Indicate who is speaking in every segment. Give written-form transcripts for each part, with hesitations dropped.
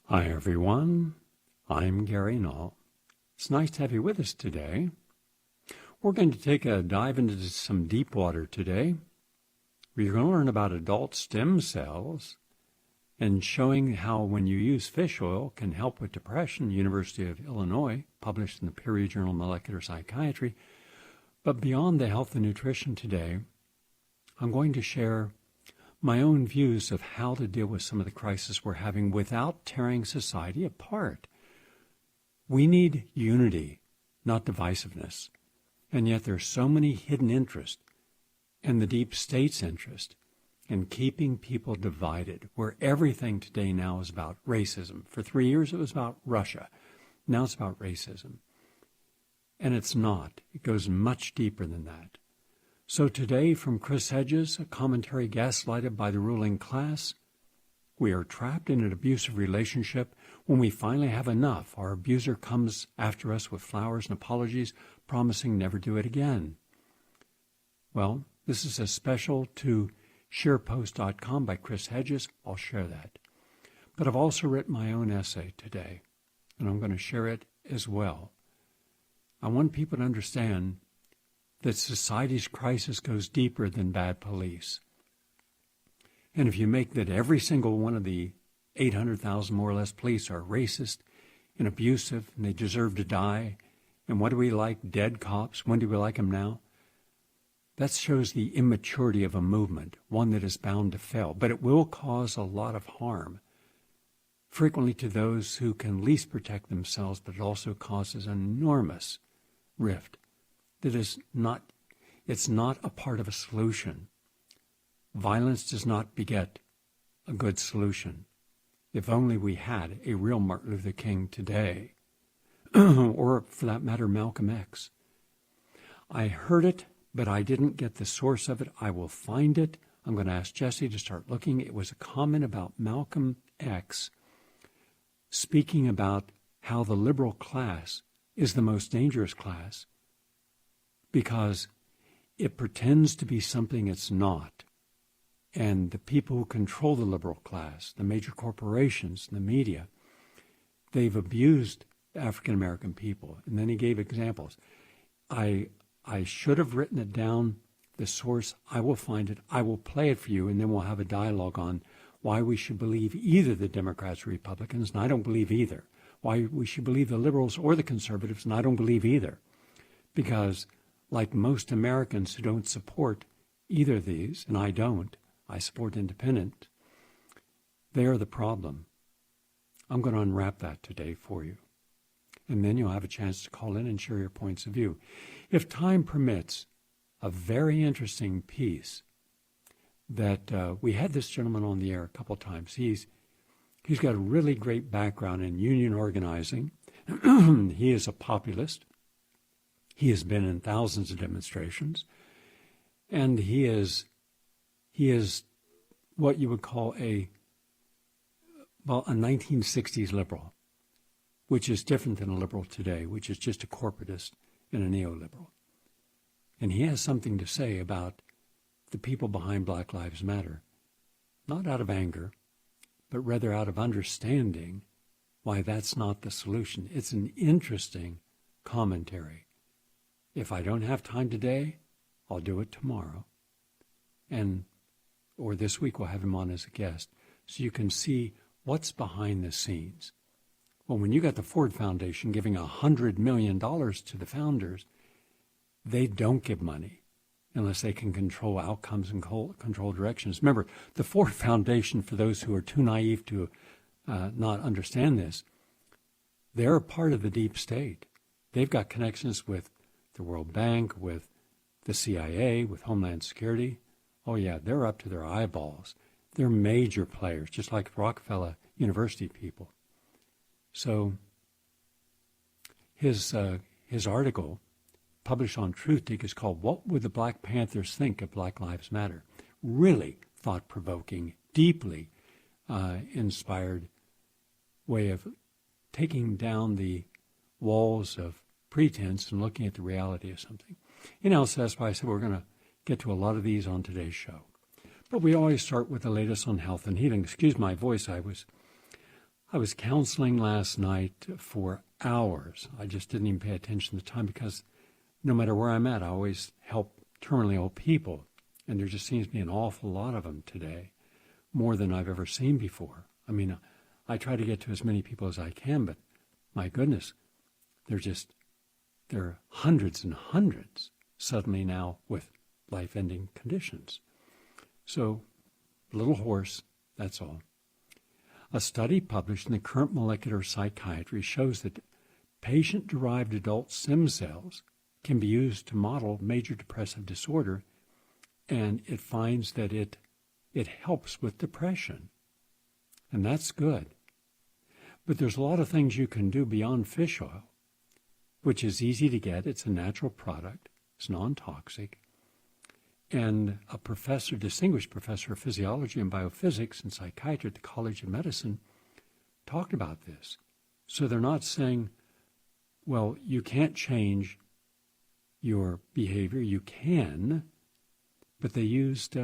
Speaker 1: Hi everyone, I'm Gary Null. It's nice to have you with us today. We're going to take a dive into some deep water today. We're going to learn about adult stem cells and showing how when you use fish oil can help with depression. University of Illinois, published in the peer-reviewed journal Molecular Psychiatry. But beyond the health and nutrition today, I'm going to share my own views of how to deal with some of the crises we're having without tearing society apart. We need unity, not divisiveness. And yet there's so many hidden interests and the deep state's interest in keeping people divided, where everything today now is about racism. For 3 years it was about Russia. Now it's about racism. And it's not. It goes much deeper than that. So today, from Chris Hedges, a commentary gaslighted by the ruling class, we are trapped in an abusive relationship. When we finally have enough, our abuser comes after us with flowers and apologies, promising never do it again. Well, this is a special to sharepost.com by Chris Hedges. I'll share that. But I've also written my own essay today, and I'm going to share it as well. I want people to understand that society's crisis goes deeper than bad police. And if you make that every single one of the 800,000 more or less police are racist and abusive and they deserve to die, and what do we like? Dead cops. When do we like them now? That shows the immaturity of a movement, one that is bound to fail. But it will cause a lot of harm, frequently to those who can least protect themselves, but it also causes enormous rift. That is not, it's not a part of a solution. Violence does not beget a good solution. If only we had a real Martin Luther King today, or for that matter, Malcolm X. I heard it, but I didn't get the source of it. I will find it. I'm going to ask Jesse to start looking. It was a comment about Malcolm X speaking about how the liberal class is the most dangerous class, because it pretends to be something it's not. And the people who control the liberal class, the major corporations, the media, they've abused African-American people. And then he gave examples. I should have written it down, the source. I will find it. I will play it for you, and then we'll have a dialogue on why we should believe either the Democrats or Republicans, and I don't believe either. Why we should believe the liberals or the conservatives, and I don't believe either. Because like most Americans who don't support either of these, and I don't, I support independent, they are the problem. I'm going to unwrap that today for you. And then you'll have a chance to call in and share your points of view. If time permits, a very interesting piece that we had this gentleman on the air a couple times. He's got a really great background in union organizing. He is a populist. He has been in thousands of demonstrations, and he is what you would call a 1960s liberal, which is different than a liberal today, which is just a corporatist and a neoliberal. And he has something to say about the people behind Black Lives Matter, not out of anger, but rather out of understanding why that's not the solution. It's an interesting commentary. If I don't have time today, I'll do it tomorrow. Or this week we'll have him on as a guest, so you can see what's behind the scenes. Well, when you got the Ford Foundation giving $100 million to the founders, they don't give money unless they can control outcomes and control directions. Remember, the Ford Foundation, for those who are too naive to not understand this, they're a part of the deep state. They've got connections with the World Bank, with the CIA, with Homeland Security. Oh yeah, they're up to their eyeballs. They're major players, just like Rockefeller University people. So his article, published on TruthDig, is called "What Would the Black Panthers Think of Black Lives Matter?" Really thought-provoking, deeply inspired way of taking down the walls of pretense and looking at the reality of something. So that's why I said we're going to get to a lot of these on today's show. But we always start with the latest on health and healing. Excuse my voice. I was counseling last night for hours. I just didn't even pay attention to the time because no matter where I'm at, I always help terminally ill people. And there just seems to be an awful lot of them today, more than I've ever seen before. I mean, I try to get to as many people as I can, but my goodness, there are hundreds and hundreds suddenly now with life-ending conditions. So, a little hoarse, that's all. A study published in the Current Molecular Psychiatry shows that patient-derived adult stem cells can be used to model major depressive disorder, and it finds that it helps with depression. And that's good. But there's a lot of things you can do beyond fish oil, which is easy to get. It's a natural product. It's non-toxic. And a professor, distinguished professor of physiology and biophysics and psychiatry at the College of Medicine talked about this. So they're not saying, well, you can't change your behavior. You can, but they used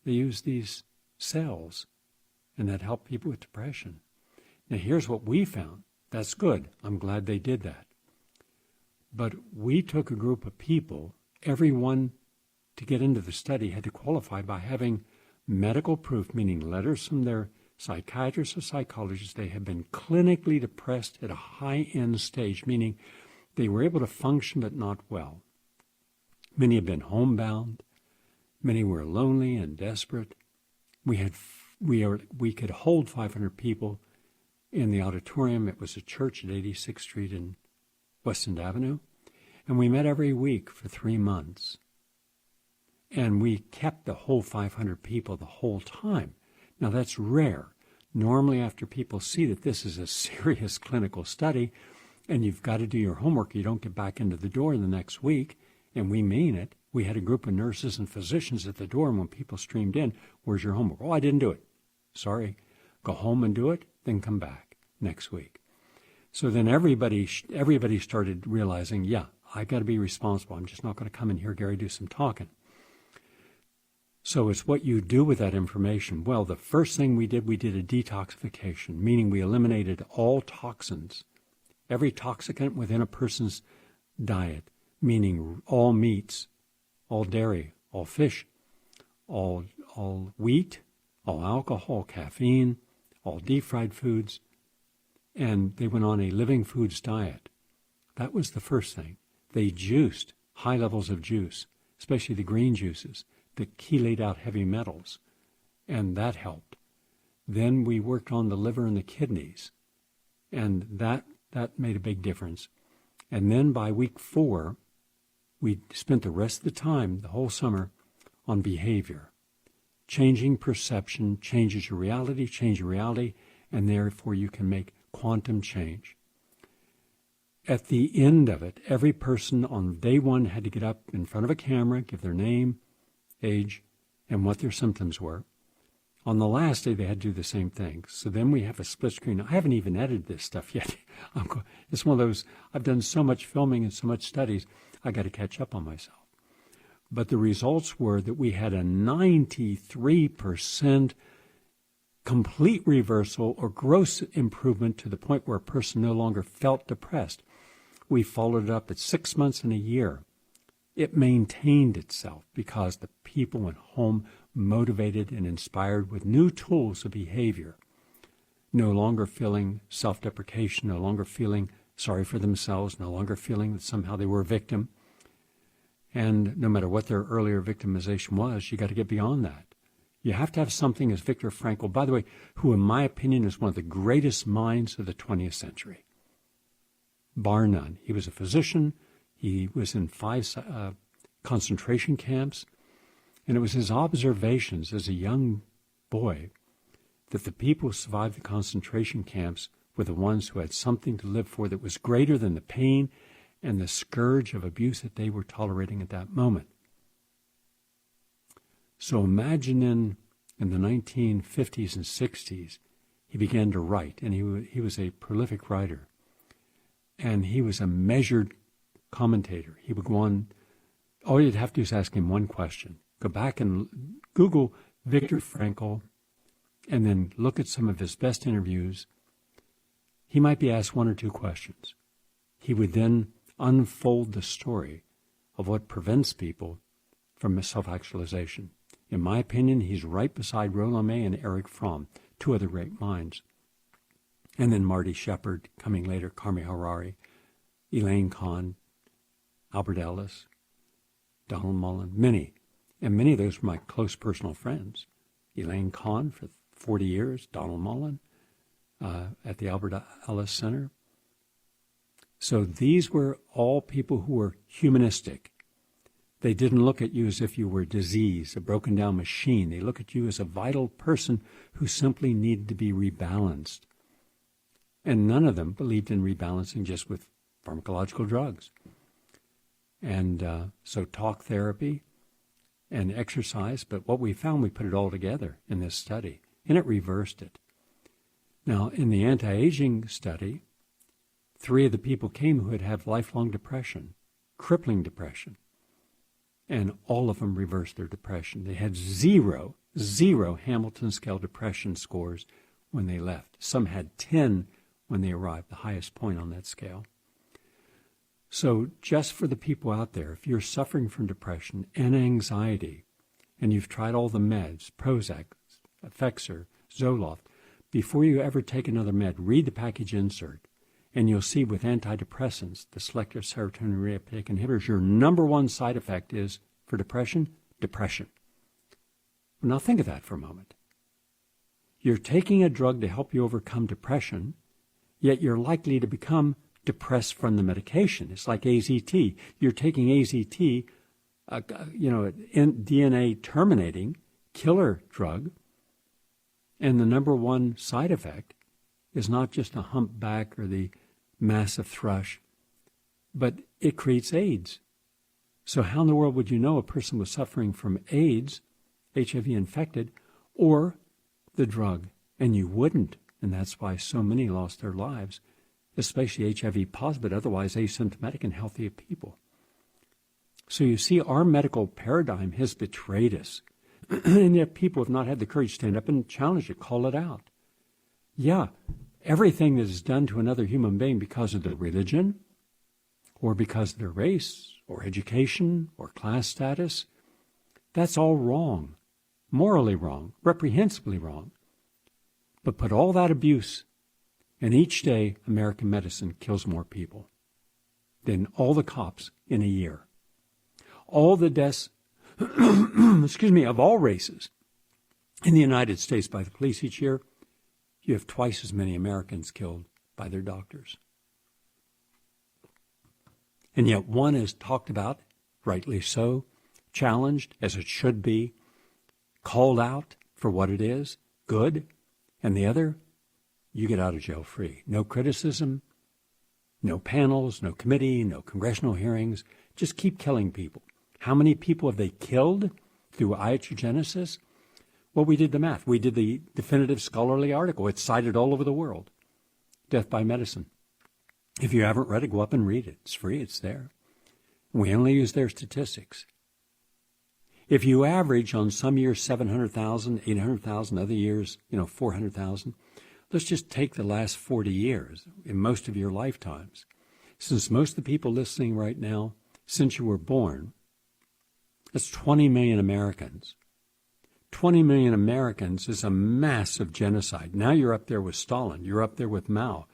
Speaker 1: these cells, and that helped people with depression. Now, here's what we found. That's good. I'm glad they did that. But we took a group of people, everyone to get into the study had to qualify by having medical proof, meaning letters from their psychiatrist or psychologist. They had been clinically depressed at a high-end stage, meaning they were able to function but not well. Many had been homebound. Many were lonely and desperate. We could hold 500 people in the auditorium. It was a church at 86th Street and West End Avenue. And we met every week for 3 months. And we kept the whole 500 people the whole time. Now, that's rare. Normally, after people see that this is a serious clinical study and you've got to do your homework, you don't get back into the door the next week, and we mean it. We had a group of nurses and physicians at the door, and when people streamed in, where's your homework? Oh, I didn't do it. Sorry. Go home and do it, then come back next week. So then everybody started realizing, yeah, I got to be responsible. I'm just not going to come in here, Gary, do some talking. So it's what you do with that information. Well, the first thing we did a detoxification, meaning we eliminated all toxins, every toxicant within a person's diet, meaning all meats, all dairy, all fish, all wheat, all alcohol, caffeine, all deep-fried foods, and they went on a living foods diet. That was the first thing. They juiced, high levels of juice, especially the green juices, that chelate out heavy metals, and that helped. Then we worked on the liver and the kidneys, and that made a big difference. And then by week 4, we spent the rest of the time, the whole summer, on behavior. Changing perception changes your reality, change your reality, and therefore you can make quantum change. At the end of it, every person on day 1 had to get up in front of a camera, give their name, age, and what their symptoms were. On the last day, they had to do the same thing. So then we have a split screen. I haven't even edited this stuff yet. It's one of those, I've done so much filming and so much studies, I got to catch up on myself. But the results were that we had a 93% complete reversal or gross improvement to the point where a person no longer felt depressed. We followed it up at 6 months and a year. It maintained itself because the people went home motivated and inspired with new tools of behavior, no longer feeling self-deprecation, no longer feeling sorry for themselves, no longer feeling that somehow they were a victim. And no matter what their earlier victimization was, you got to get beyond that. You have to have something as Viktor Frankl, by the way, who in my opinion is one of the greatest minds of the 20th century, bar none. He was a physician. He was in 5 concentration camps, and it was his observations as a young boy that the people who survived the concentration camps were the ones who had something to live for that was greater than the pain and the scourge of abuse that they were tolerating at that moment. So imagine in the 1950s and 60s, he began to write, and he was a prolific writer, and he was a measured commentator. He would go on, all you'd have to do is ask him one question. Go back and Google Viktor Frankl, and then look at some of his best interviews he might be asked one or two questions. He would then unfold the story of what prevents people from self-actualization. In my opinion, he's right beside Rollo May and Erich Fromm, two other great minds. And then Marty Shepard, coming later, Carmi Harari, Elaine Kahn, Albert Ellis, Donald Mullen, many. And many of those were my close personal friends. Elaine Kahn for 40 years, Donald Mullen at the Albert Ellis Center. So these were all people who were humanistic. They didn't look at you as if you were a disease, a broken down machine. They look at you as a vital person who simply needed to be rebalanced. And none of them believed in rebalancing just with pharmacological drugs. And so talk therapy and exercise, but what we found, we put it all together in this study, and it reversed it. Now, in the anti-aging study, 3 of the people came who had had lifelong depression, crippling depression, and all of them reversed their depression. They had zero Hamilton scale depression scores when they left. Some had 10 when they arrived, the highest point on that scale. So just for the people out there, if you're suffering from depression and anxiety, and you've tried all the meds, Prozac, Effexor, Zoloft, before you ever take another med, read the package insert, and you'll see with antidepressants, the selective serotonin reuptake inhibitors, your number one side effect is, for depression, depression. Well, now think of that for a moment. You're taking a drug to help you overcome depression, yet you're likely to become depressed from the medication. It's like AZT. You're taking AZT, DNA terminating killer drug, and the number one side effect is not just a humpback or the massive thrush, but it creates AIDS. So how in the world would you know a person was suffering from AIDS, HIV infected, or the drug? And you wouldn't, and that's why so many lost their lives, especially HIV positive, but otherwise asymptomatic and healthy people. So you see, our medical paradigm has betrayed us. And yet people have not had the courage to stand up and challenge it, call it out. Yeah, everything that is done to another human being because of their religion, or because of their race, or education, or class status, that's all wrong, morally wrong, reprehensibly wrong. But put all that abuse, and each day American medicine kills more people than all the cops in a year. All the deaths, of all races in the United States by the police each year, you have twice as many Americans killed by their doctors. And yet one is talked about, rightly so, challenged as it should be, called out for what it is, good, and the other, you get out of jail free. No criticism, no panels, no committee, no congressional hearings, just keep killing people. How many people have they killed through iatrogenesis? Well, we did the math. We did the definitive scholarly article. It's cited all over the world. Death by medicine. If you haven't read it, go up and read it. It's free. It's there. We only use their statistics. If you average on some years 700,000, 800,000, other years, 400,000, let's just take the last 40 years in most of your lifetimes. Since most of the people listening right now, since you were born, that's 20 million Americans. 20 million Americans is a massive genocide. Now you're up there with Stalin. You're up there with Mao.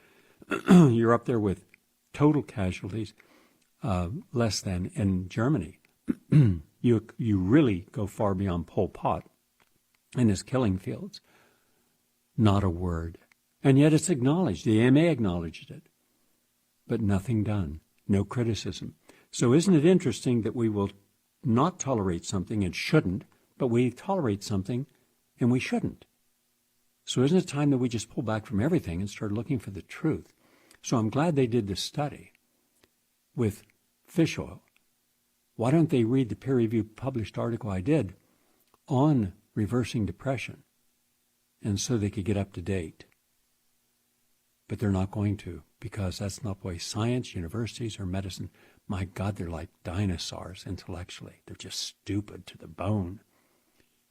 Speaker 1: You're up there with total casualties, less than in Germany. You really go far beyond Pol Pot and his killing fields. Not a word. And yet it's acknowledged. The AMA acknowledged it. But nothing done. No criticism. So isn't it interesting that we will not tolerate something and shouldn't, but we tolerate something and we shouldn't? So isn't it time that we just pull back from everything and start looking for the truth? So I'm glad they did this study with fish oil. Why don't they read the peer-reviewed published article I did on reversing depression, and so they could get up to date? But they're not going to, because that's not the way science, universities, or medicine, my God, they're like dinosaurs intellectually. They're just stupid to the bone.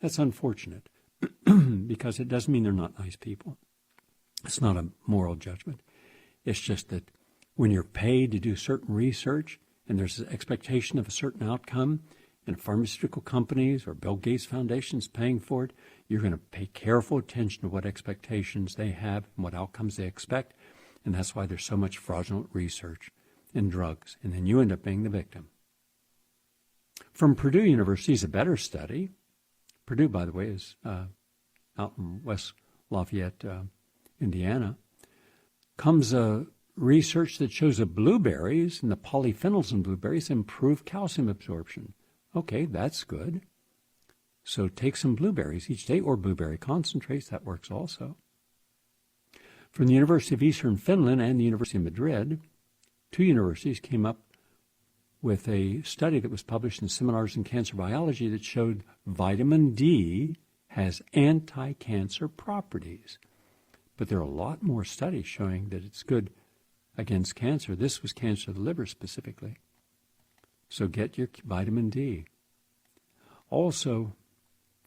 Speaker 1: That's unfortunate, because it doesn't mean they're not nice people. It's not a moral judgment. It's just that when you're paid to do certain research and there's an expectation of a certain outcome, and pharmaceutical companies or Bill Gates Foundation's paying for it, you're going to pay careful attention to what expectations they have and what outcomes they expect. And that's why there's so much fraudulent research in drugs. And then you end up being the victim. From Purdue University is a better study. Purdue, by the way, is out in West Lafayette, Indiana. Comes a research that shows that blueberries and the polyphenols in blueberries improve calcium absorption. Okay, that's good. So take some blueberries each day, or blueberry concentrates. That works also. From the University of Eastern Finland and the University of Madrid, two universities came up with a study that was published in Seminars in Cancer Biology that showed vitamin D has anti-cancer properties. But there are a lot more studies showing that it's good against cancer. This was cancer of the liver specifically. So get your vitamin D. Also,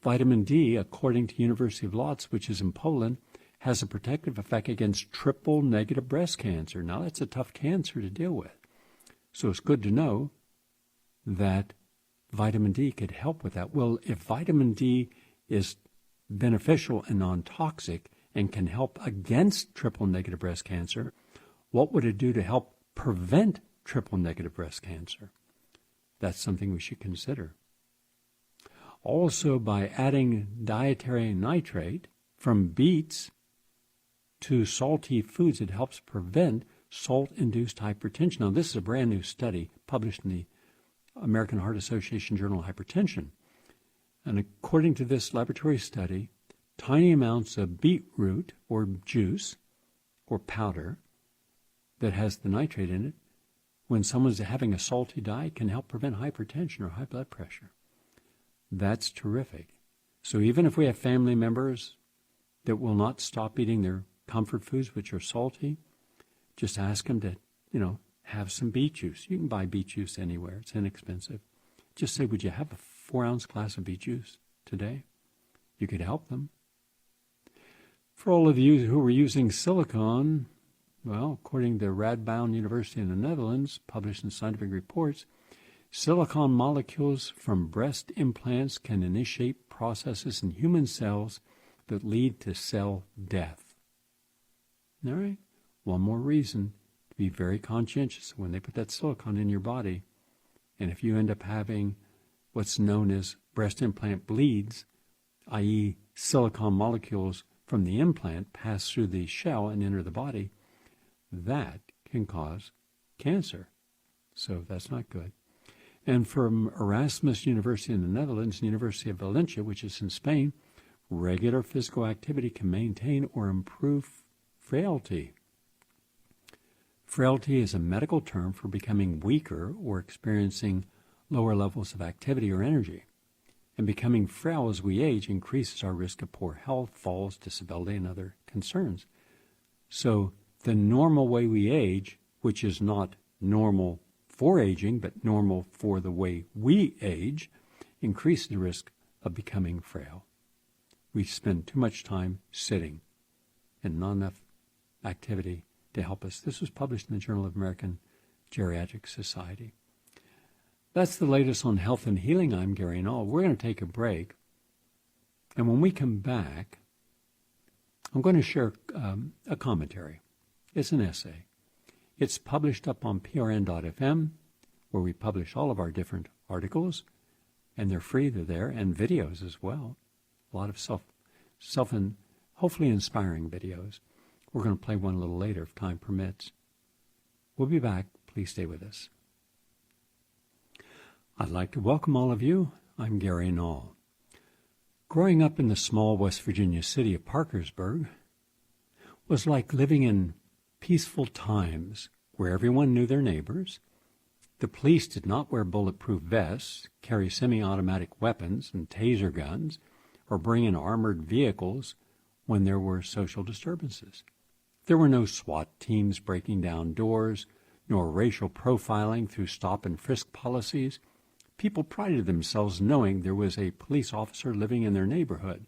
Speaker 1: vitamin D, according to University of Łódź, which is in Poland, has a protective effect against triple-negative breast cancer. Now, that's a tough cancer to deal with. So it's good to know that vitamin D could help with that. Well, if vitamin D is beneficial and non-toxic and can help against triple-negative breast cancer, what would it do to help prevent triple-negative breast cancer? That's something we should consider. Also, by adding dietary nitrate from beets to salty foods, it helps prevent salt-induced hypertension. Now, this is a brand new study published in the American Heart Association Journal of Hypertension. And according to this laboratory study, tiny amounts of beetroot or juice or powder that has the nitrate in it, when someone's having a salty diet, can help prevent hypertension or high blood pressure. That's terrific. So even if we have family members that will not stop eating their comfort foods, which are salty, just ask them to, have some beet juice. You can buy beet juice anywhere. It's inexpensive. Just say, would you have a 4-ounce glass of beet juice today? You could help them. For all of you who are using silicone, well, according to Radboud University in the Netherlands, published in Scientific Reports, silicone molecules from breast implants can initiate processes in human cells that lead to cell death. All right? One more reason to be very conscientious when they put that silicone in your body. And if you end up having what's known as breast implant bleeds, i.e. silicone molecules from the implant pass through the shell and enter the body, that can cause cancer. So that's not good. And from Erasmus University in the Netherlands, University of Valencia, which is in Spain, regular physical activity can maintain or improve frailty. Frailty is a medical term for becoming weaker or experiencing lower levels of activity or energy. And becoming frail as we age increases our risk of poor health, falls, disability, and other concerns. So the normal way we age, which is not normal for aging, but normal for the way we age, increases the risk of becoming frail. We spend too much time sitting and not enough activity to help us. This was published in the Journal of American Geriatric Society. That's the latest on health and healing. I'm Gary Null. We're going to take a break. And when we come back, I'm going to share a commentary. It's an essay. It's published up on prn.fm, where we publish all of our different articles, and they're free. They're there, and videos as well. A lot of self and hopefully inspiring videos. We're going to play one a little later if time permits. We'll be back. Please stay with us. I'd like to welcome all of you. I'm Gary Null. Growing up in the small West Virginia city of Parkersburg was like living in peaceful times where everyone knew their neighbors. The police did not wear bulletproof vests, carry semi-automatic weapons and taser guns, or bring in armored vehicles when there were social disturbances. There were no SWAT teams breaking down doors, nor racial profiling through stop and frisk policies. People prided themselves knowing there was a police officer living in their neighborhood.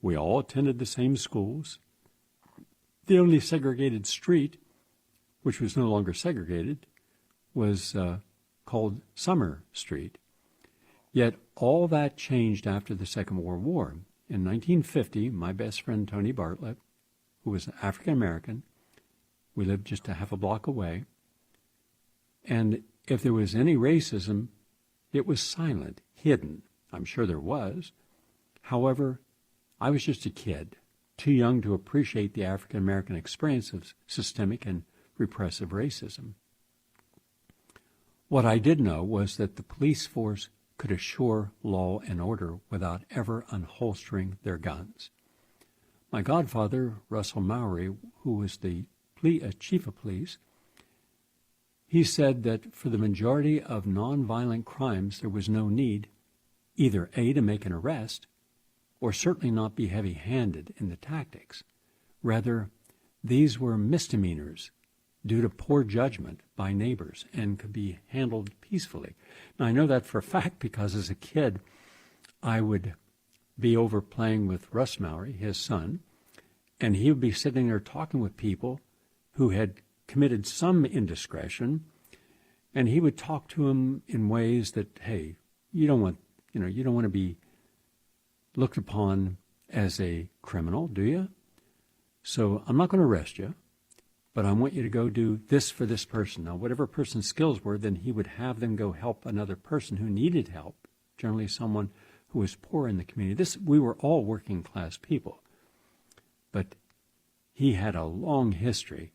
Speaker 1: We all attended the same schools. The only segregated street which was no longer segregated, was called Sumner Street. Yet all that changed after the Second World War. In 1950, my best friend Tony Bartlett, who was African American, we lived just a half a block away, and if there was any racism, it was silent, hidden. I'm sure there was. However, I was just a kid, too young to appreciate the African American experience of systemic and repressive racism. What I did know was that the police force could assure law and order without ever unholstering their guns. My godfather, Russell Mowry, who was the chief of police, he said that for the majority of nonviolent crimes, there was no need either A, to make an arrest, or certainly not be heavy-handed in the tactics. Rather, these were misdemeanors due to poor judgment by neighbors and could be handled peacefully. Now, I know that for a fact because as a kid, I would be over playing with Russ Mowry, his son, and he would be sitting there talking with people who had committed some indiscretion, and he would talk to him in ways that, hey, you don't want to be looked upon as a criminal, do you? So I'm not going to arrest you, but I want you to go do this for this person. Now, whatever person's skills were, then he would have them go help another person who needed help, generally someone who was poor in the community. We were all working class people, but he had a long history,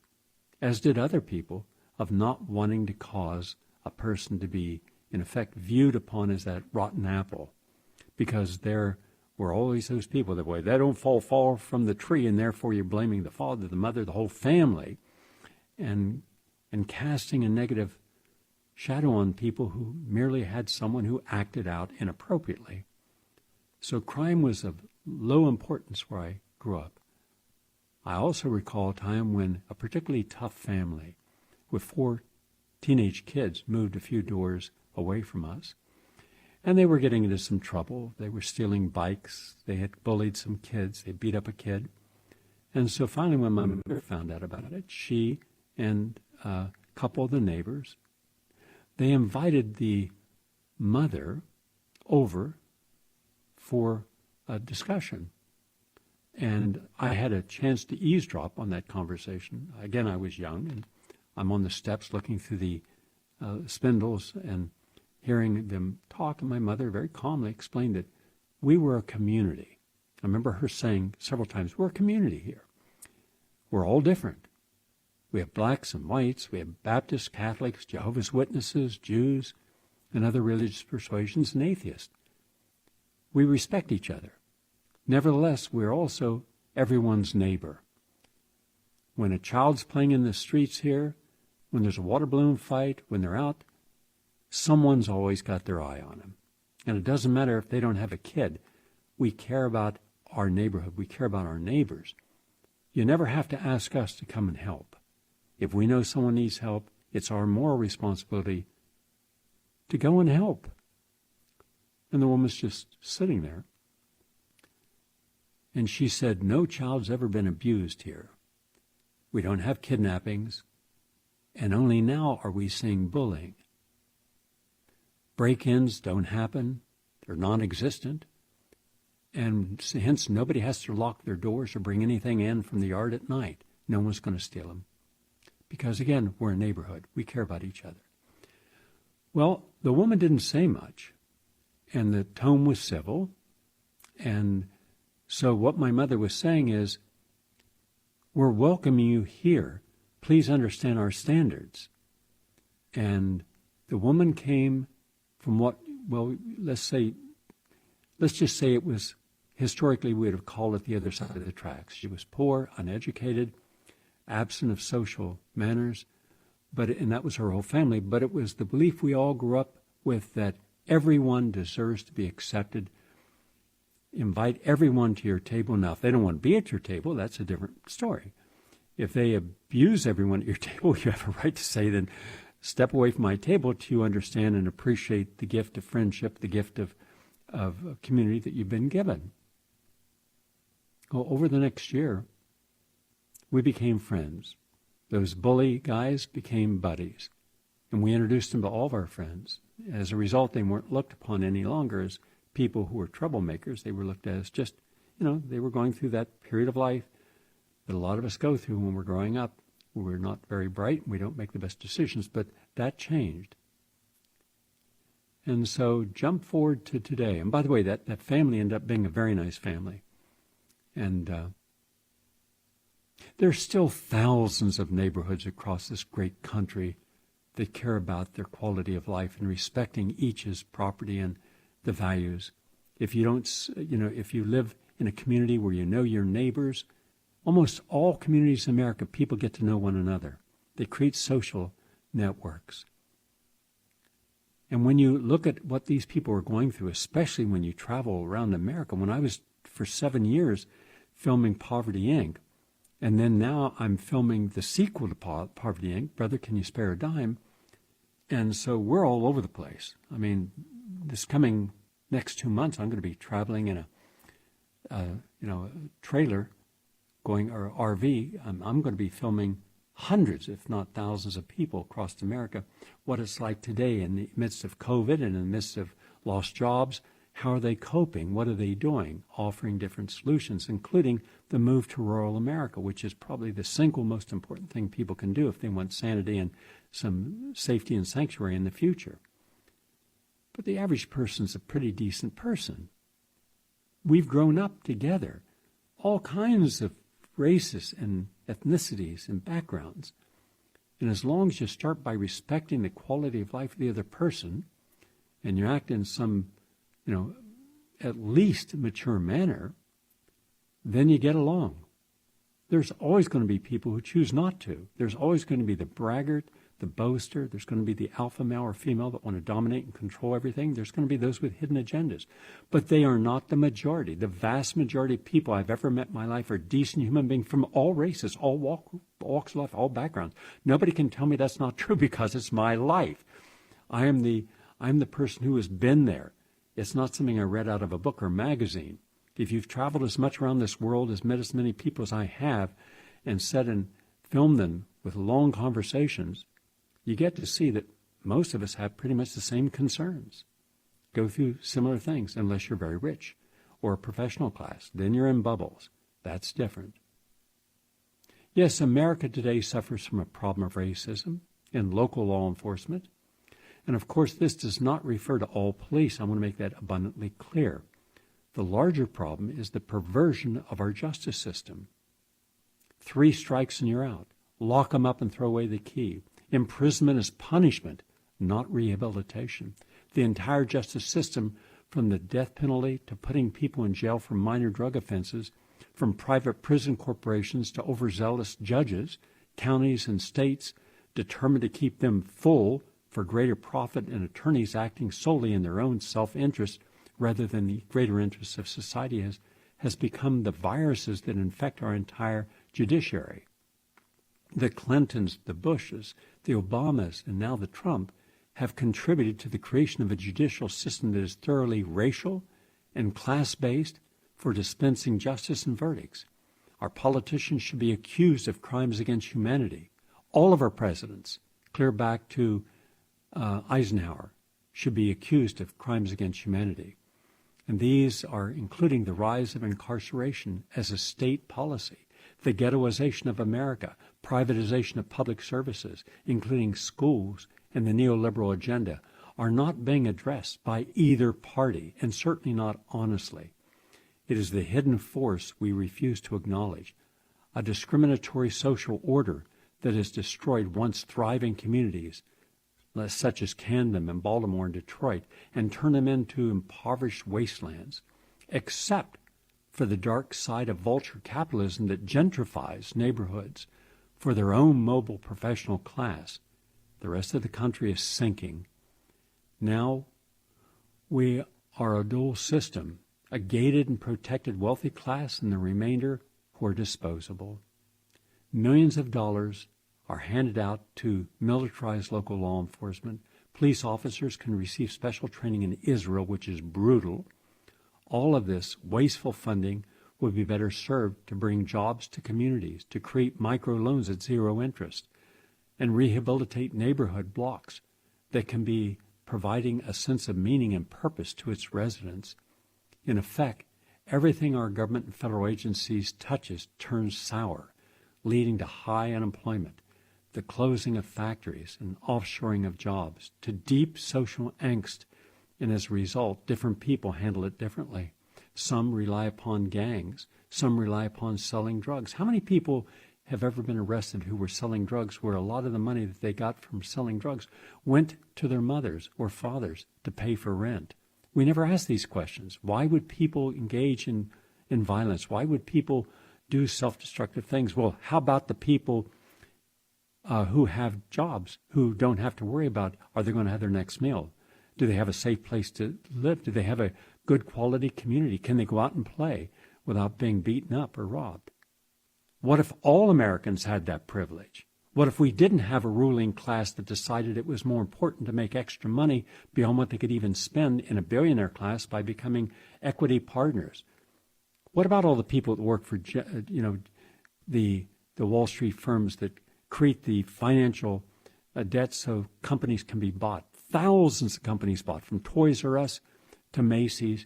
Speaker 1: as did other people, of not wanting to cause a person to be, in effect, viewed upon as that rotten apple, because there were always those people that way, they don't fall from the tree, and therefore you're blaming the father, the mother, the whole family, and casting a negative shadow on people who merely had someone who acted out inappropriately. So crime was of low importance where I grew up. I also recall a time when a particularly tough family with 4 teenage kids moved a few doors away from us, and they were getting into some trouble. They were stealing bikes. They had bullied some kids. They beat up a kid. And so finally when my mother found out about it, she and a couple of the neighbors, they invited the mother over for a discussion. And I had a chance to eavesdrop on that conversation. Again, I was young, and I'm on the steps looking through the spindles and hearing them talk, and my mother very calmly explained that we were a community. I remember her saying several times, we're a community here. We're all different. We have blacks and whites. We have Baptists, Catholics, Jehovah's Witnesses, Jews, and other religious persuasions, and atheists. We respect each other. Nevertheless, we're also everyone's neighbor. When a child's playing in the streets here, when there's a water balloon fight, when they're out, someone's always got their eye on them. And it doesn't matter if they don't have a kid. We care about our neighborhood. We care about our neighbors. You never have to ask us to come and help. If we know someone needs help, it's our moral responsibility to go and help. And the woman's just sitting there. And she said, no child's ever been abused here. We don't have kidnappings, and only now are we seeing bullying. Break-ins don't happen. They're non-existent. And hence, nobody has to lock their doors or bring anything in from the yard at night. No one's going to steal them. Because, again, we're a neighborhood. We care about each other. Well, the woman didn't say much, and the tone was civil. And so what my mother was saying is, we're welcoming you here. Please understand our standards. And the woman came from what, well, let's just say it was, historically we would have called it the other side of the tracks. She was poor, uneducated, absent of social manners, and that was her whole family. But it was the belief we all grew up with that everyone deserves to be accepted. Invite everyone to your table. Now, if they don't want to be at your table, that's a different story. If they abuse everyone at your table, you have a right to say, then step away from my table till you understand and appreciate the gift of friendship, the gift of community that you've been given. Well, over the next year, we became friends. Those bully guys became buddies, and we introduced them to all of our friends. As a result, they weren't looked upon any longer as people who were troublemakers. They were looked at as just, they were going through that period of life that a lot of us go through when we're growing up. We're not very bright, and we don't make the best decisions, but that changed. And so jump forward to today. And by the way, that family ended up being a very nice family. And there's still thousands of neighborhoods across this great country that care about their quality of life and respecting each's property and the values. If you don't, if you live in a community where you know your neighbors, almost all communities in America, people get to know one another. They create social networks. And when you look at what these people are going through, especially when you travel around America, when I was for 7 years filming Poverty Inc., and then now I'm filming the sequel to Poverty Inc., Brother, Can You Spare a Dime? And so we're all over the place. I mean, this coming next 2 months, I'm going to be traveling in a trailer, or RV. I'm going to be filming hundreds, if not thousands of people across America, what it's like today in the midst of COVID and in the midst of lost jobs. How are they coping? What are they doing? Offering different solutions, including the move to rural America, which is probably the single most important thing people can do if they want sanity and some safety and sanctuary in the future. But the average person's a pretty decent person. We've grown up together, all kinds of races and ethnicities and backgrounds. And as long as you start by respecting the quality of life of the other person, and you act in some, at least mature manner, then you get along. There's always going to be people who choose not to. There's always going to be the braggart, the boaster. There's going to be the alpha male or female that want to dominate and control everything. There's going to be those with hidden agendas. But they are not the majority. The vast majority of people I've ever met in my life are decent human beings from all races, all walks of life, all backgrounds. Nobody can tell me that's not true because it's my life. I'm the person who has been there. It's not something I read out of a book or magazine. If you've traveled as much around this world, as met as many people as I have, and sat and filmed them with long conversations, you get to see that most of us have pretty much the same concerns, go through similar things, unless you're very rich or a professional class. Then you're in bubbles. That's different. Yes, America today suffers from a problem of racism in local law enforcement. And of course, this does not refer to all police. I want to make that abundantly clear. The larger problem is the perversion of our justice system. 3 strikes and you're out. Lock them up and throw away the key. Imprisonment is punishment, not rehabilitation. The entire justice system, from the death penalty to putting people in jail for minor drug offenses, from private prison corporations to overzealous judges, counties and states determined to keep them full for greater profit, and attorneys acting solely in their own self-interest rather than the greater interests of society, has become the viruses that infect our entire judiciary. The Clintons, the Bushes, the Obamas, and now the Trump have contributed to the creation of a judicial system that is thoroughly racial and class-based for dispensing justice and verdicts. Our politicians should be accused of crimes against humanity. All of our presidents, clear back to Eisenhower, should be accused of crimes against humanity. And these are including the rise of incarceration as a state policy, the ghettoization of America, privatization of public services, including schools, and the neoliberal agenda, are not being addressed by either party, and certainly not honestly. It is the hidden force we refuse to acknowledge, a discriminatory social order that has destroyed once thriving communities, such as Camden and Baltimore and Detroit, and turned them into impoverished wastelands, except for the dark side of vulture capitalism that gentrifies neighborhoods for their own mobile professional class. The rest of the country is sinking. Now we are a dual system, a gated and protected wealthy class and the remainder who are disposable. Millions of dollars are handed out to militarized local law enforcement. Police officers can receive special training in Israel, which is brutal. All of this wasteful funding would be better served to bring jobs to communities, to create microloans at zero interest, and rehabilitate neighborhood blocks that can be providing a sense of meaning and purpose to its residents. In effect, everything our government and federal agencies touches turns sour, leading to high unemployment, the closing of factories and offshoring of jobs, to deep social angst, and as a result, different people handle it differently. Some rely upon gangs. Some rely upon selling drugs. How many people have ever been arrested who were selling drugs where a lot of the money that they got from selling drugs went to their mothers or fathers to pay for rent? We never ask these questions. Why would people engage in violence? Why would people do self-destructive things? Well, how about the people who have jobs, who don't have to worry about, are they going to have their next meal? Do they have a safe place to live? Do they have a good quality community? Can they go out and play without being beaten up or robbed? What if all Americans had that privilege? What if we didn't have a ruling class that decided it was more important to make extra money beyond what they could even spend in a billionaire class by becoming equity partners? What about all the people that work for, the Wall Street firms that create the financial debt so companies can be bought? Thousands of companies bought, from Toys R Us to Macy's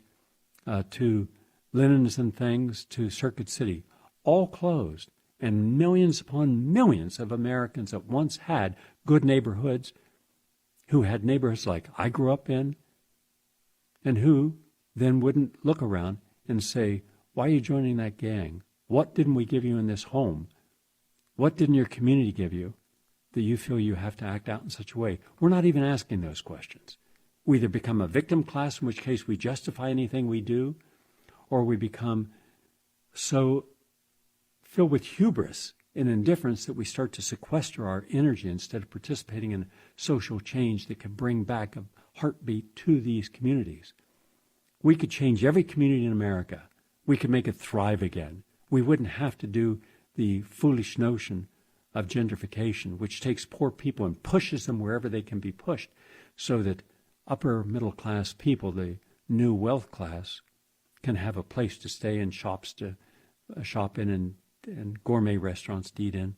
Speaker 1: to Linens and Things to Circuit City, all closed. And millions upon millions of Americans that once had good neighborhoods, who had neighborhoods like I grew up in, and who then wouldn't look around and say, why are you joining that gang? What didn't we give you in this home? What didn't your community give you that you feel you have to act out in such a way? We're not even asking those questions. We either become a victim class, in which case we justify anything we do, or we become so filled with hubris and indifference that we start to sequester our energy instead of participating in social change that could bring back a heartbeat to these communities. We could change every community in America. We could make it thrive again. We wouldn't have to do the foolish notion of gentrification, which takes poor people and pushes them wherever they can be pushed, so that upper middle class people, the new wealth class, can have a place to stay and shops to shop in and gourmet restaurants to eat in.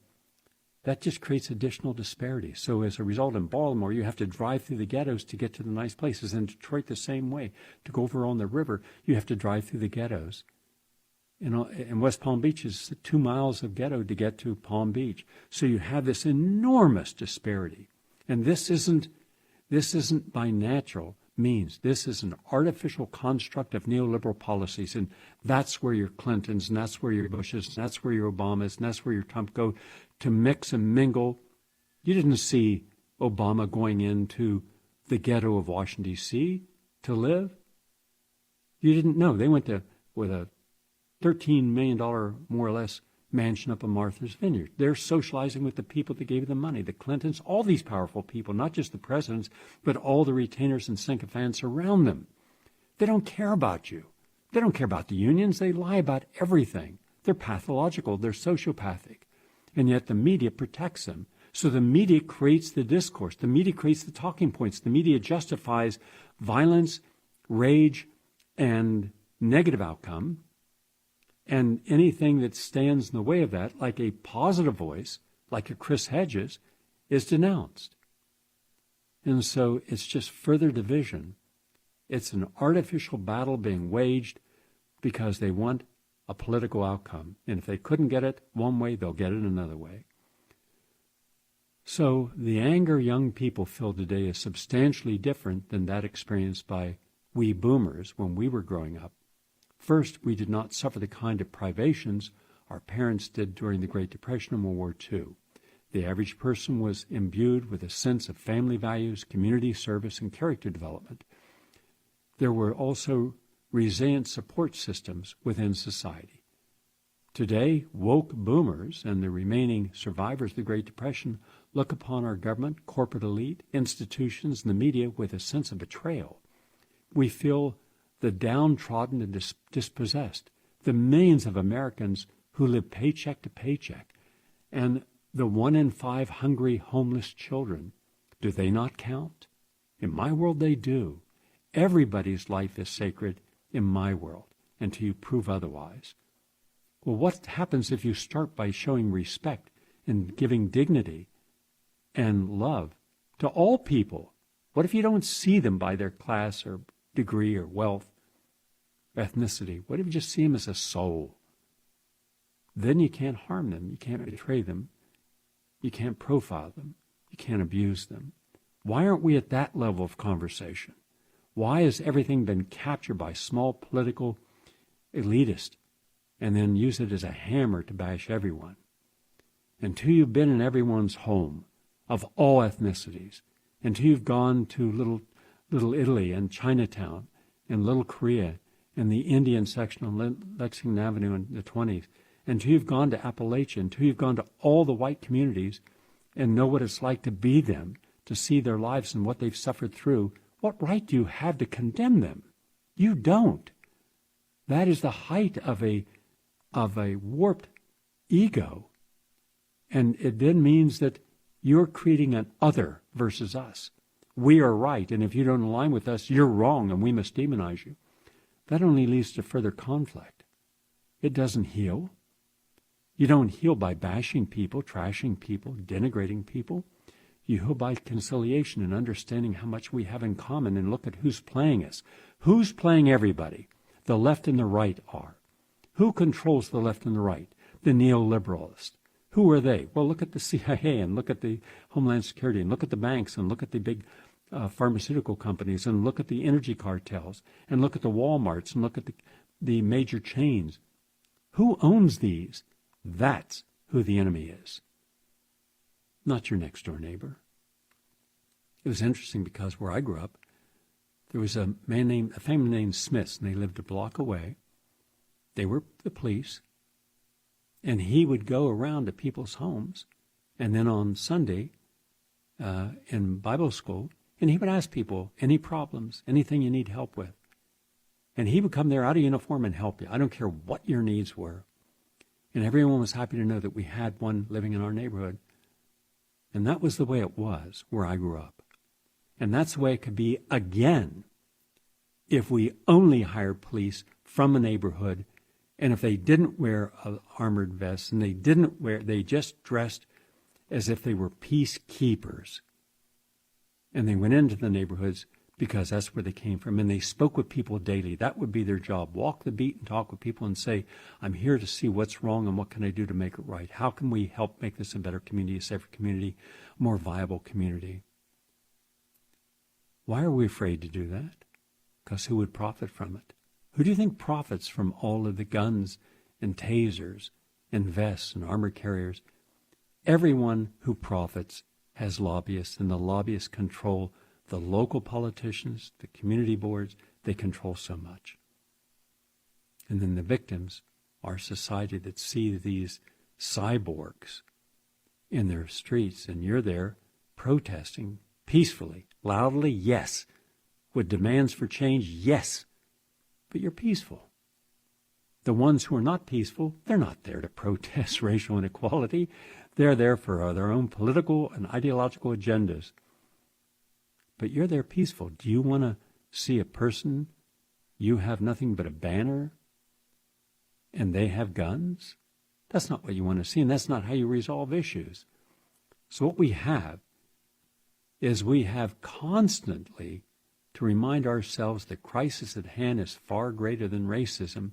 Speaker 1: That just creates additional disparity. So as a result, in Baltimore, you have to drive through the ghettos to get to the nice places. In Detroit, the same way. To go over on the river, you have to drive through the ghettos. In West Palm Beach, is 2 miles of ghetto to get to Palm Beach. So you have this enormous disparity. And this isn't by natural means. This is an artificial construct of neoliberal policies, and that's where your Clintons, and that's where your Bushes, and that's where your Obamas, and that's where your Trump go to mix and mingle. You didn't see Obama going into the ghetto of Washington, D.C. to live. You didn't know. They went with a $13 million, more or less, mansion up in Martha's Vineyard. They're socializing with the people that gave them money, the Clintons, all these powerful people, not just the presidents, but all the retainers and sycophants around them. They don't care about you. They don't care about the unions. They lie about everything. They're pathological. They're sociopathic. And yet the media protects them. So the media creates the discourse. The media creates the talking points. The media justifies violence, rage, and negative outcome. And anything that stands in the way of that, like a positive voice, like a Chris Hedges, is denounced. And so it's just further division. It's an artificial battle being waged because they want a political outcome. And if they couldn't get it one way, they'll get it another way. So the anger young people feel today is substantially different than that experienced by we boomers when we were growing up. First, we did not suffer the kind of privations our parents did during the Great Depression and World War II. The average person was imbued with a sense of family values, community service, and character development. There were also resilient support systems within society. Today, woke boomers and the remaining survivors of the Great Depression look upon our government, corporate elite, institutions, and the media with a sense of betrayal. We feel the downtrodden and dispossessed, the millions of Americans who live paycheck to paycheck, and the 1 in 5 hungry, homeless children. Do they not count? In my world, they do. Everybody's life is sacred in my world, until you prove otherwise. Well, what happens if you start by showing respect and giving dignity and love to all people? What if you don't see them by their class or degree or wealth, ethnicity? What if you just see them as a soul? Then you can't harm them. You can't betray them. You can't profile them. You can't abuse them. Why aren't we at that level of conversation? Why has everything been captured by small political elitists and then use it as a hammer to bash everyone? Until you've been in everyone's home of all ethnicities, until you've gone to little Italy and Chinatown and Little Korea and the Indian section on Lexington Avenue in the 20s, until you've gone to Appalachia, until you've gone to all the white communities and know what it's like to be them, to see their lives and what they've suffered through, what right do you have to condemn them? You don't. That is the height of a warped ego. And it then means that you're creating an other versus us. We are right, and if you don't align with us, you're wrong, and we must demonize you. That only leads to further conflict. It doesn't heal. You don't heal by bashing people, trashing people, denigrating people. You heal by conciliation and understanding how much we have in common and look at who's playing us. Who's playing everybody? The left and the right are. Who controls the left and the right? The neoliberalists. Who are they? Well, look at the CIA and look at the Homeland Security and look at the banks and look at the big pharmaceutical companies and look at the energy cartels and look at the Walmarts and look at the major chains. Who owns these? That's who the enemy is. Not your next door neighbor. It was interesting because where I grew up, there was a family named Smiths, and they lived a block away. They were the police, and he would go around to people's homes, and then on Sunday in Bible school, and he would ask people, any problems, anything you need help with. And he would come there out of uniform and help you. I don't care what your needs were. And everyone was happy to know that we had one living in our neighborhood. And that was the way it was where I grew up. And that's the way it could be again if we only hired police from a neighborhood, and if they didn't wear an armored vest and they just dressed as if they were peacekeepers. And they went into the neighborhoods because that's where they came from, and they spoke with people daily. That would be their job. Walk the beat and talk with people and say, I'm here to see what's wrong and what can I do to make it right? How can we help make this a better community, a safer community, a more viable community? Why are we afraid to do that? Because who would profit from it? Who do you think profits from all of the guns and tasers and vests and armor carriers? Everyone who profits has lobbyists, and the lobbyists control the local politicians, the community boards. They control so much. And then the victims are society that see these cyborgs in their streets, and you're there protesting peacefully, loudly, yes. With demands for change, yes. But you're peaceful. The ones who are not peaceful, they're not there to protest racial inequality. They're there for their own political and ideological agendas. But you're there peaceful. Do you want to see a person, you have nothing but a banner, and they have guns? That's not what you want to see, and that's not how you resolve issues. So what we have is we have constantly to remind ourselves that crisis at hand is far greater than racism.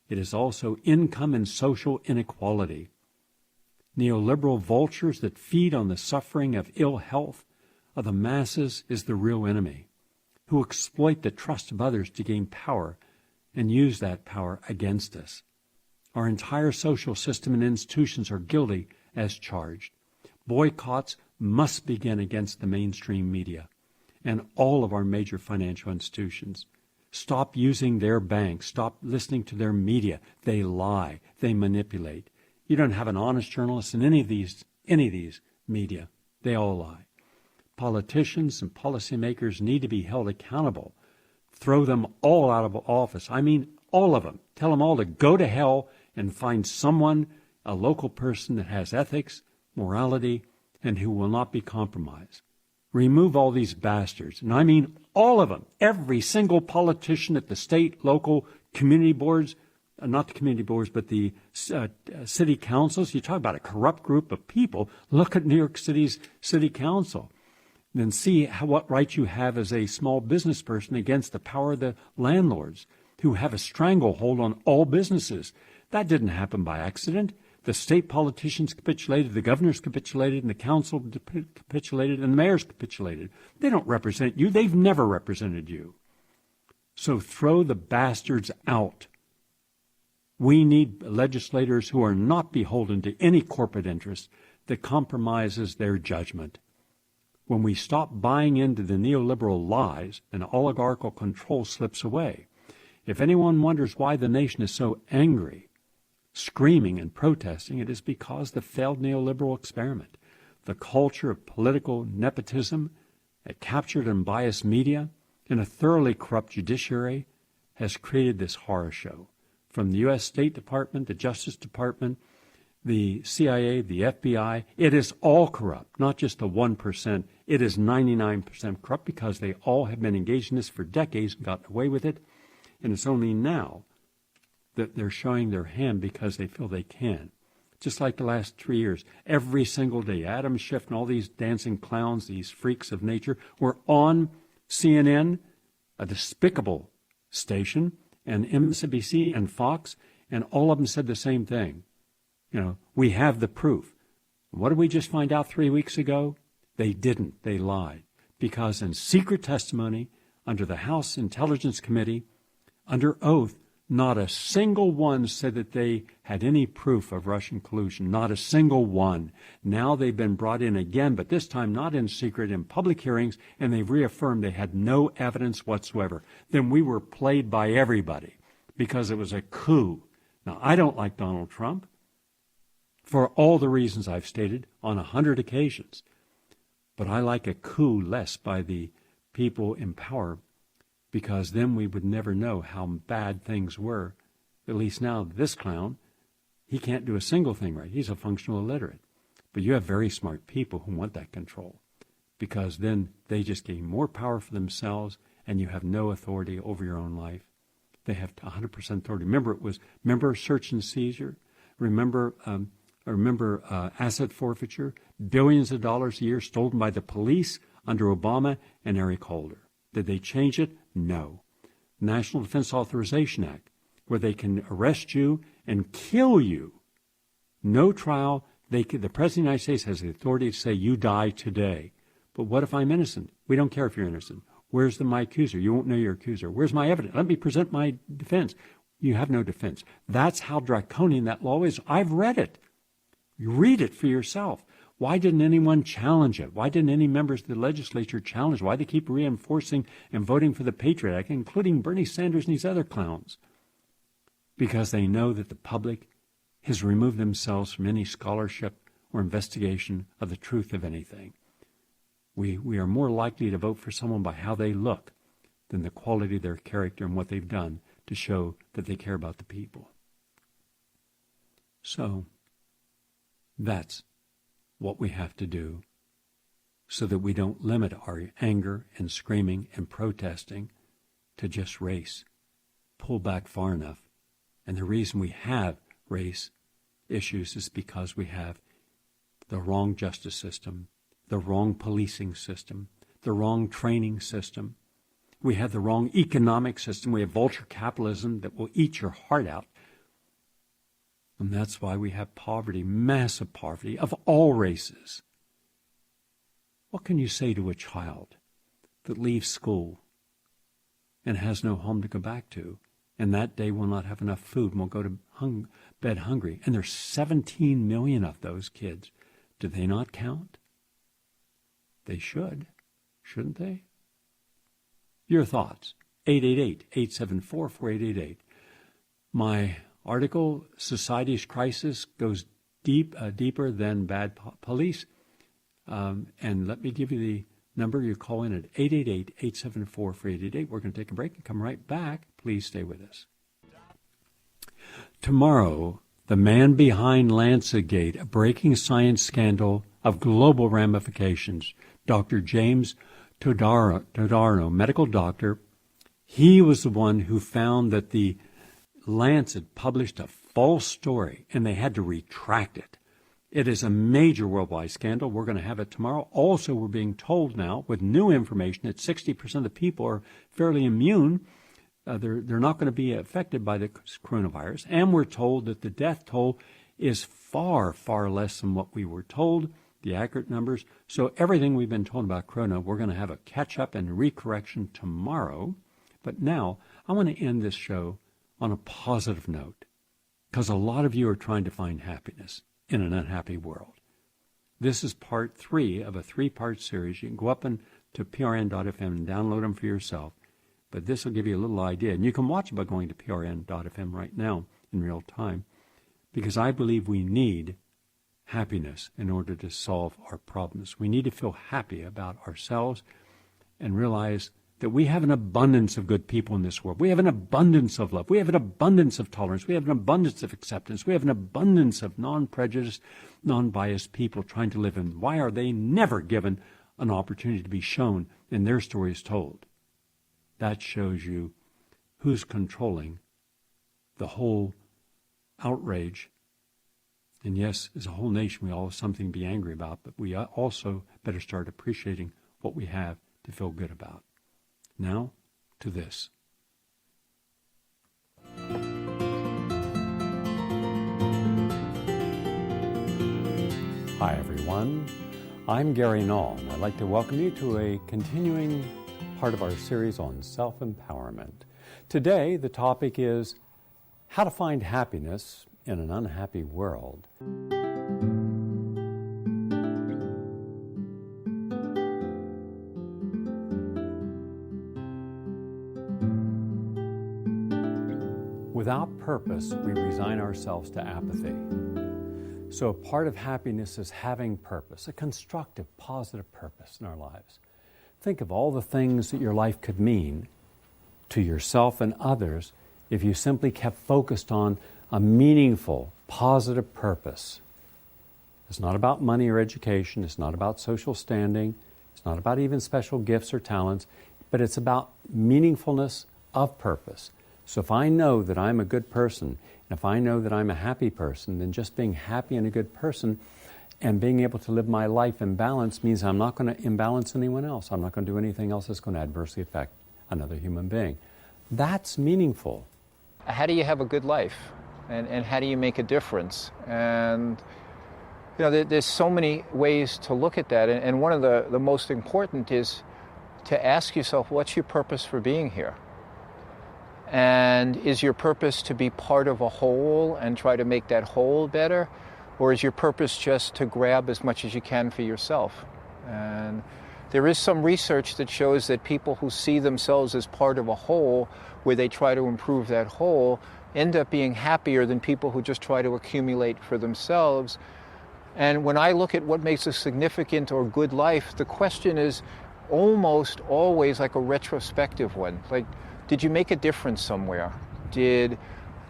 Speaker 1: It is also income and social inequality. Neoliberal vultures that feed on the suffering of ill health of the masses is the real enemy, who exploit the trust of others to gain power and use that power against us. Our entire social system and institutions are guilty as charged. Boycotts must begin against the mainstream media and all of our major financial institutions. Stop using their banks. Stop listening to their media. They lie. They manipulate. You don't have an honest journalist in any of these media. They all lie. Politicians and policymakers need to be held accountable. Throw them all out of office. I mean, all of them. Tell them all to go to hell and find someone, a local person that has ethics, morality, and who will not be compromised. Remove all these bastards. And I mean all of them. Every single politician at the state, local, community boards, not the community boards, but the city councils. You talk about a corrupt group of people. Look at New York City's city council. Then see what rights you have as a small business person against the power of the landlords who have a stranglehold on all businesses. That didn't happen by accident. The state politicians capitulated, the governors capitulated, and the council capitulated, and the mayors capitulated. They don't represent you. They've never represented you. So throw the bastards out. We need legislators who are not beholden to any corporate interest that compromises their judgment. When we stop buying into the neoliberal lies, an oligarchical control slips away. If anyone wonders why the nation is so angry, screaming and protesting, it is because the failed neoliberal experiment, the culture of political nepotism, a captured and biased media, and a thoroughly corrupt judiciary has created this horror show. From the U.S. State Department, the Justice Department, the CIA, the FBI, it is all corrupt, not just the 1%. It is 99% corrupt because they all have been engaged in this for decades and gotten away with it. And it's only now that they're showing their hand because they feel they can. Just like the last 3 years, every single day, Adam Schiff and all these dancing clowns, these freaks of nature, were on CNN, a despicable station, and MSNBC and Fox, and all of them said the same thing. We have the proof. What did we just find out 3 weeks ago? They didn't. They lied. Because in secret testimony, under the House Intelligence Committee, under oath, not a single one said that they had any proof of Russian collusion. Not a single one. Now they've been brought in again, but this time not in secret, in public hearings, and they've reaffirmed they had no evidence whatsoever. Then we were played by everybody because it was a coup. Now, I don't like Donald Trump for all the reasons I've stated on 100 occasions. But I like a coup less by the people in power, because then we would never know how bad things were. At least now, this clown, he can't do a single thing right. He's a functional illiterate. But you have very smart people who want that control, because then they just gain more power for themselves, and you have no authority over your own life. They have 100% authority. Remember search and seizure? Remember asset forfeiture? Billions of dollars a year stolen by the police under Obama and Eric Holder. Did they change it? No. National Defense Authorization Act, where they can arrest you and kill you. No trial. The President of the United States has the authority to say you die today. But what if I'm innocent? We don't care if you're innocent. Where's my accuser? You won't know your accuser. Where's my evidence? Let me present my defense. You have no defense. That's how draconian that law is. I've read it. You read it for yourself. Why didn't anyone challenge it? Why didn't any members of the legislature challenge it? Why do they keep reinforcing and voting for the Patriot Act, including Bernie Sanders and these other clowns? Because they know that the public has removed themselves from any scholarship or investigation of the truth of anything. We are more likely to vote for someone by how they look than the quality of their character and what they've done to show that they care about the people. So that's what we have to do so that we don't limit our anger and screaming and protesting to just race. Pull back far enough. And the reason we have race issues is because we have the wrong justice system, the wrong policing system, the wrong training system. We have the wrong economic system. We have vulture capitalism that will eat your heart out. And that's why we have poverty, massive poverty of all races. What can you say to a child that leaves school and has no home to go back to, and that day will not have enough food and will go to bed hungry? And there's 17 million of those kids. Do they not count? They should, shouldn't they? Your thoughts, 888-874-4888. My article, Society's Crisis, goes deeper than bad police. And let me give you the number. You call in at 888-874-4888. We're going to take a break and come right back. Please stay with us. Tomorrow, the man behind Lancetgate, a breaking science scandal of global ramifications, Dr. James Todaro, medical doctor. He was the one who found that the Lancet published a false story, and they had to retract it. It is a major worldwide scandal. We're going to have it tomorrow. Also, we're being told now, with new information, that 60% of the people are fairly immune. They're not going to be affected by the coronavirus. And we're told that the death toll is far, far less than what we were told, the accurate numbers. So everything we've been told about corona, we're going to have a catch-up and recorrection tomorrow. But now, I want to end this show on a positive note, because a lot of you are trying to find happiness in an unhappy world. This is part 3 of a 3-part series. You can go up to prn.fm and download them for yourself. But this will give you a little idea. And you can watch it by going to prn.fm right now in real time, because I believe we need happiness in order to solve our problems. We need to feel happy about ourselves and realize that we have an abundance of good people in this world. We have an abundance of love. We have an abundance of tolerance. We have an abundance of acceptance. We have an abundance of non-prejudiced, non-biased people trying to live in. Why are they never given an opportunity to be shown and their stories told? That shows you who's controlling the whole outrage. And yes, as a whole nation, we all have something to be angry about, but we also better start appreciating what we have to feel good about. Now, to this. Hi, everyone. I'm Gary Null, and I'd like to welcome you to a continuing part of our series on self-empowerment. Today, the topic is how to find happiness in an unhappy world. Without purpose, we resign ourselves to apathy. So a part of happiness is having purpose, a constructive, positive purpose in our lives. Think of all the things that your life could mean to yourself and others if you simply kept focused on a meaningful, positive purpose. It's not about money or education. It's not about social standing. It's not about even special gifts or talents, but it's about meaningfulness of purpose. So if I know that I'm a good person, and if I know that I'm a happy person, then just being happy and a good person and being able to live my life in balance means I'm not going to imbalance anyone else. I'm not going to do anything else that's going to adversely affect another human being. That's meaningful.
Speaker 2: How do you have a good life? And how do you make a difference? And you know, there's so many ways to look at that. And one of the most important is to ask yourself, what's your purpose for being here? And is your purpose to be part of a whole and try to make that whole better? Or is your purpose just to grab as much as you can for yourself? And there is some research that shows that people who see themselves as part of a whole, where they try to improve that whole, end up being happier than people who just try to accumulate for themselves. And when I look at what makes a significant or good life, the question is almost always like a retrospective one. Like, did you make a difference somewhere? Did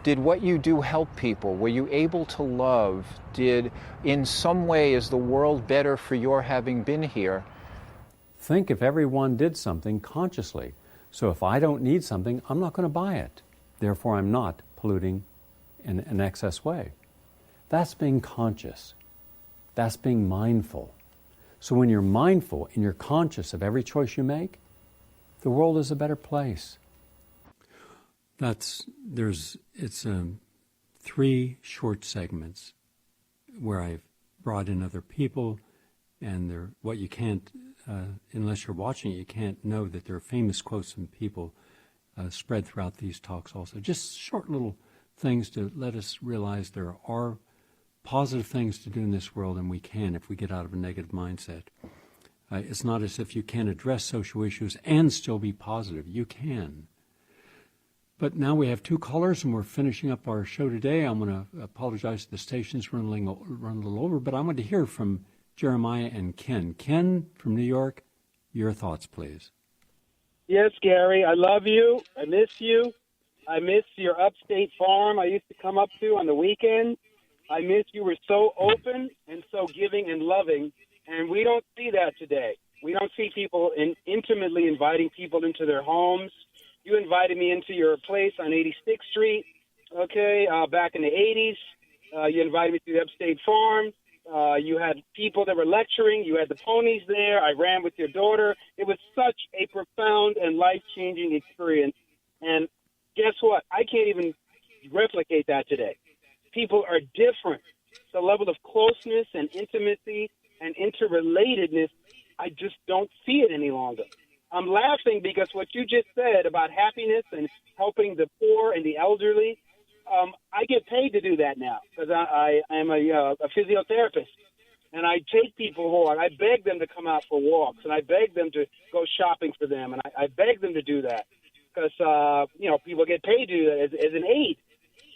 Speaker 2: what you do help people? Were you able to love? Did, in some way, is the world better for your having been here?
Speaker 1: Think if everyone did something consciously. So if I don't need something, I'm not going to buy it. Therefore, I'm not polluting in an excess way. That's being conscious. That's being mindful. So when you're mindful and you're conscious of every choice you make, the world is a better place. It's 3 short segments where I've brought in other people, and they're what you can't, unless you're watching it, you can't know that there are famous quotes from people spread throughout these talks also. Just short little things to let us realize there are positive things to do in this world, and we can if we get out of a negative mindset. It's not as if you can't address social issues and still be positive. You can. But now we have 2 callers, and we're finishing up our show today. I'm going to apologize to the stations run a little over, but I want to hear from Jeremiah and Ken. Ken from New York, your thoughts, please.
Speaker 3: Yes, Gary, I love you. I miss you. I miss your upstate farm I used to come up to on the weekends. I miss you were so open and so giving and loving, and we don't see that today. We don't see people intimately inviting people into their homes. You invited me into your place on 86th Street. okay, back in the 80s. You invited me to the Upstate Farm. You had people that were lecturing. You had the ponies there. I ran with your daughter. It was such a profound and life-changing experience. And guess what? I can't even replicate that today. People are different. The level of closeness and intimacy and interrelatedness, I just don't see it any longer. I'm laughing because what you just said about happiness and helping the poor and the elderly, I get paid to do that now because I am a physiotherapist. And I take people home. I beg them to come out for walks, and I beg them to go shopping for them, and I beg them to do that because, people get paid to do that as an aid.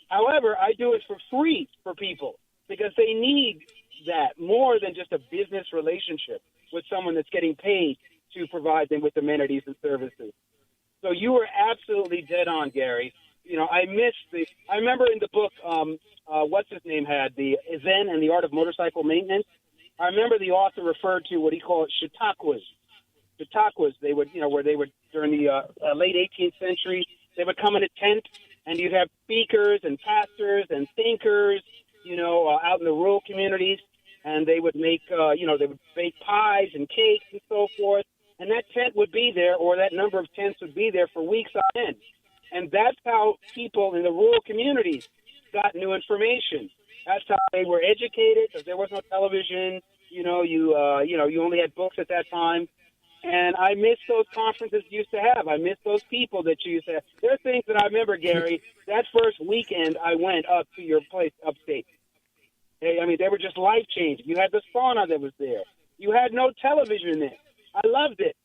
Speaker 3: However, I do it for free for people because they need that more than just a business relationship with someone that's getting paid to provide them with amenities and services. So you were absolutely dead on, Gary. I remember in the book, what's his name had, the Zen and the Art of Motorcycle Maintenance. I remember the author referred to what he called chautauquas. Chautauquas, they would, where they would, during the late 18th century, they would come in a tent and you'd have speakers and pastors and thinkers, out in the rural communities. And they would make, they would bake pies and cakes and so forth. And that tent would be there, or that number of tents would be there for weeks on end. And that's how people in the rural communities got new information. That's how they were educated, because there was no television. You only had books at that time. And I miss those conferences you used to have. I miss those people that you used to have. There are things that I remember, Gary, that first weekend I went up to your place upstate. They were just life-changing. You had the sauna that was there. You had no television there. I loved it.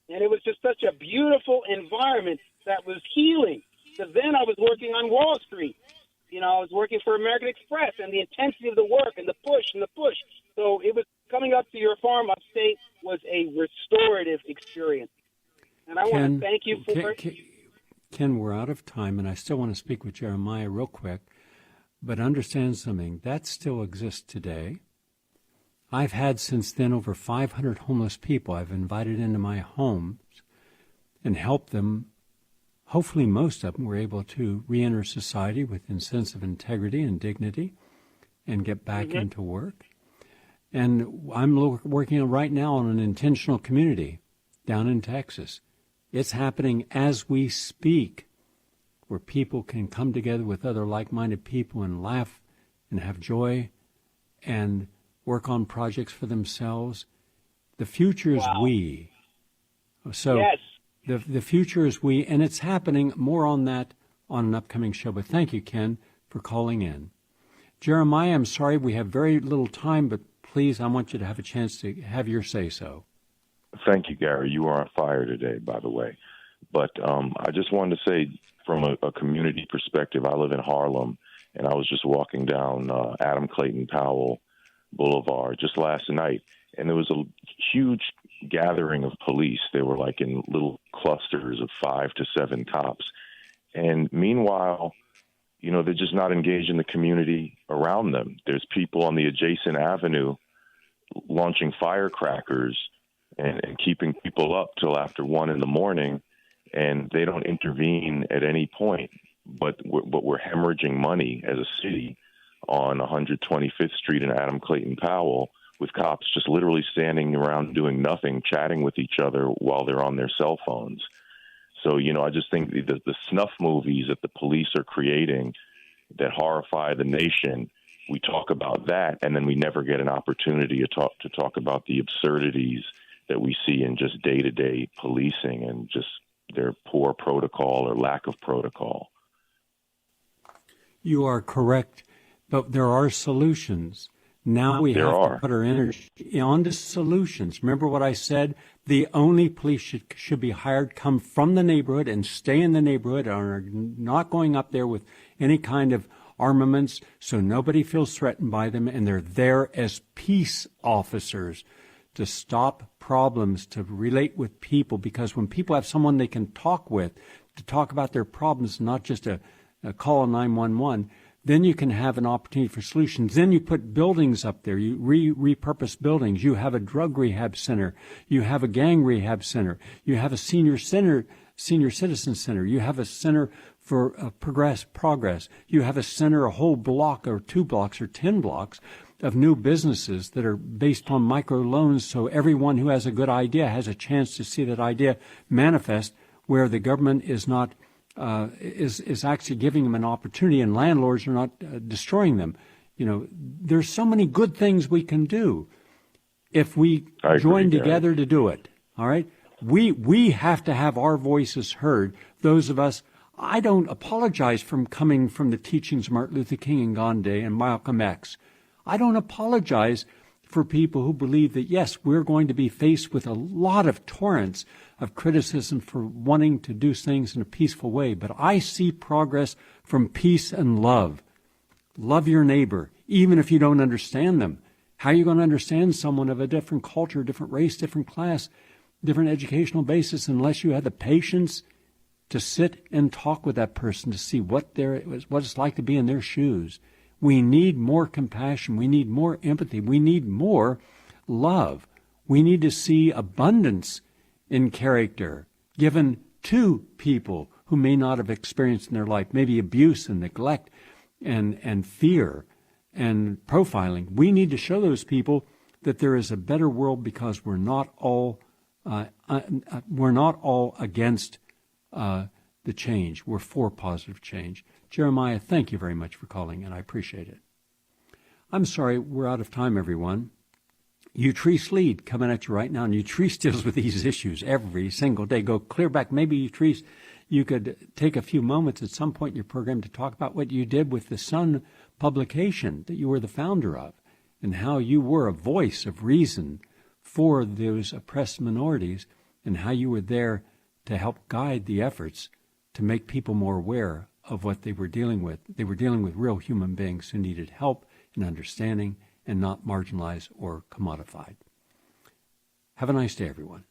Speaker 3: And it was just such a beautiful environment that was healing. Because then I was working on Wall Street. I was working for American Express, and the intensity of the work and the push. So it was coming up to your farm upstate was a restorative experience. And I want to thank you for it.
Speaker 1: Ken, we're out of time, and I still want to speak with Jeremiah real quick. But understand something, that still exists today. I've had since then over 500 homeless people I've invited into my homes and helped them. Hopefully most of them were able to reenter society with a sense of integrity and dignity and get back into work. And I'm working right now on an intentional community down in Texas. It's happening as we speak, where people can come together with other like-minded people and laugh and have joy and work on projects for themselves. The future is we. So
Speaker 3: yes.
Speaker 1: The future is we, and it's happening. More on that on an upcoming show. But thank you, Ken, for calling in. Jeremiah, I'm sorry we have very little time, but please, I want you to have a chance to have your say-so.
Speaker 4: Thank you, Gary. You are on fire today, by the way. But I just wanted to say, from a community perspective, I live in Harlem, and I was just walking down Adam Clayton Powell Boulevard just last night, and there was a huge gathering of police. They were like in little clusters of 5 to 7 cops. And meanwhile, they're just not engaged in the community around them. There's people on the adjacent avenue launching firecrackers and keeping people up till after 1 a.m, and they don't intervene at any point. But we're hemorrhaging money as a city on 125th Street and Adam Clayton Powell, with cops just literally standing around doing nothing, chatting with each other while they're on their cell phones. So, I just think the snuff movies that the police are creating that horrify the nation, we talk about that, and then we never get an opportunity to talk about the absurdities that we see in just day-to-day policing and just their poor protocol or lack of protocol.
Speaker 1: You are correct, but there are solutions. Now we have to put our energy onto solutions. Remember what I said? The only police should be hired come from the neighborhood and stay in the neighborhood and are not going up there with any kind of armaments so nobody feels threatened by them, and they're there as peace officers to stop problems, to relate with people, because when people have someone they can talk with to talk about their problems, not just a call 911, then you can have an opportunity for solutions. Then you put buildings up there. You repurpose buildings. You have a drug rehab center. You have a gang rehab center. You have a senior citizen center. You have a center for progress. You have a center, a whole block or 2 blocks or 10 blocks of new businesses that are based on microloans, so everyone who has a good idea has a chance to see that idea manifest, where the government is not is actually giving them an opportunity, and landlords are not destroying them. There's so many good things we can do if we join together to do it. All right, we have to have our voices heard. Those of us. I don't apologize for coming from the teachings of Martin Luther King and Gandhi and Malcolm X. I don't apologize for people who believe that, yes, we're going to be faced with a lot of torrents of criticism for wanting to do things in a peaceful way. But I see progress from peace and love. Love your neighbor, even if you don't understand them. How are you going to understand someone of a different culture, different race, different class, different educational basis, unless you have the patience to sit and talk with that person to see what it's like to be in their shoes? We need more compassion. We need more empathy. We need more love. We need to see abundance in character given to people who may not have experienced in their life, maybe abuse and neglect and fear and profiling. We need to show those people that there is a better world, because we're not all against the change. We're for positive change. Jeremiah, thank you very much for calling, and I appreciate it. I'm sorry, we're out of time, everyone. Utrice Lead coming at you right now, and Utrice deals with these issues every single day. Go clear back. Maybe, Utrice, you could take a few moments at some point in your program to talk about what you did with the Sun publication that you were the founder of, and how you were a voice of reason for those oppressed minorities, and how you were there to help guide the efforts to make people more aware of what they were dealing with. They were dealing with real human beings who needed help and understanding, and not marginalized or commodified. Have a nice day, everyone.